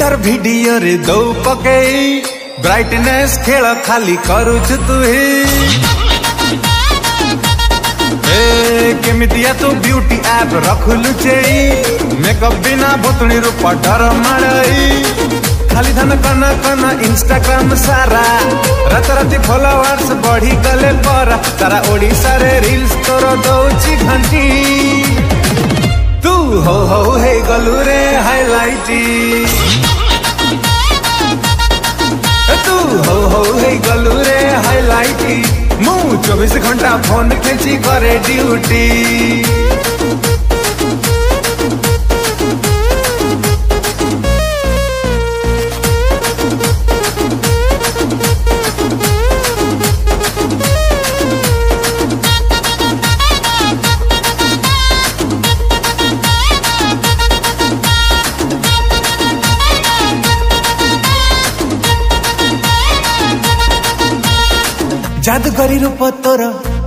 Filter video रे दो पकई brightness खेल खाली करुच तु केमितिया तू ब्यूटी ऐप रखलु मेकअप बिना भुतणी रूप डर माड़ई खाली धन कन कन इंस्टाग्राम सारा रात राति फॉलोअर्स बढ़ी गले पर सारा ओडिशा रे रील्स तोर दौची घंटी तू हो हे गलु रे हाइलाइट तू हो हे गलु रे हाइलाइट मु 24 घंटा फोन खेची करे ड्यूटी जादूगरी रूप तोर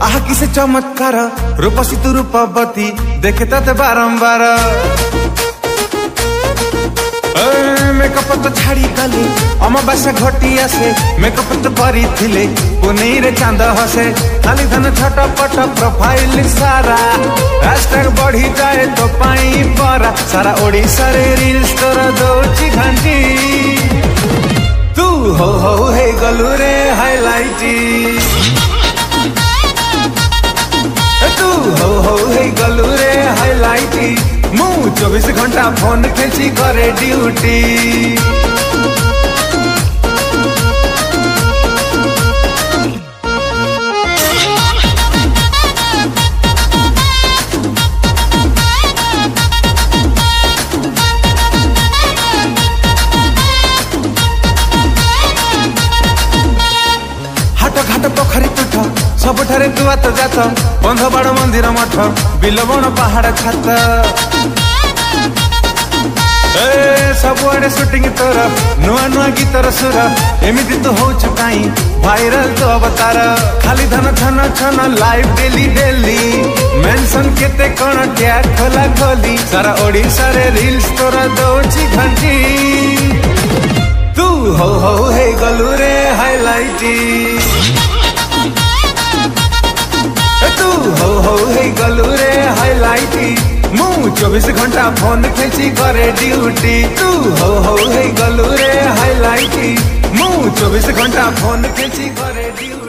आह किसे चमत्कार रूपसी तू रूपवती देखे ते बारंबार मेकअप तो छाड़ी गली अमावास्या घटिया से मेकअप तो करी थिले पुनी रे चांद हसे खाली धन छटपट प्रोफाइल सारा हैशटैग बढ़ी जाए तो पाई परा सारा ओडिशा रे रील्स तोर दौची घंटी तू हो हे गलु रे हाइलाइट तू हो हे गलु रे हाइलाइट मु 24 घंटा फोन खेची करे ड्यूटी घाट पोखरी तुठ सबुठारे दुआ तो जात बंध बाड़ मंदिर मठ बिलबण पहाड़ छात सबुआडे शूटिंग तोर नुआ नुआ गीतर सुर एमिति तो होछ काई वायरल तो अवतार खाली धन छन छन लाइव डेली डेली मेंशन केते कोन टैग खोला खोली सारा ओडिशा रे रील्स तोर दौची घंटी तू हो हे गलु रे हाइलाइट तू हो हे गलु रे हाइलाइट मु 24 घंटा फोन खेची करे ड्यूटी तू हो हे गलु रे हाइलाइट मु 24 घंटा फोन खेची करे ड्यूटी।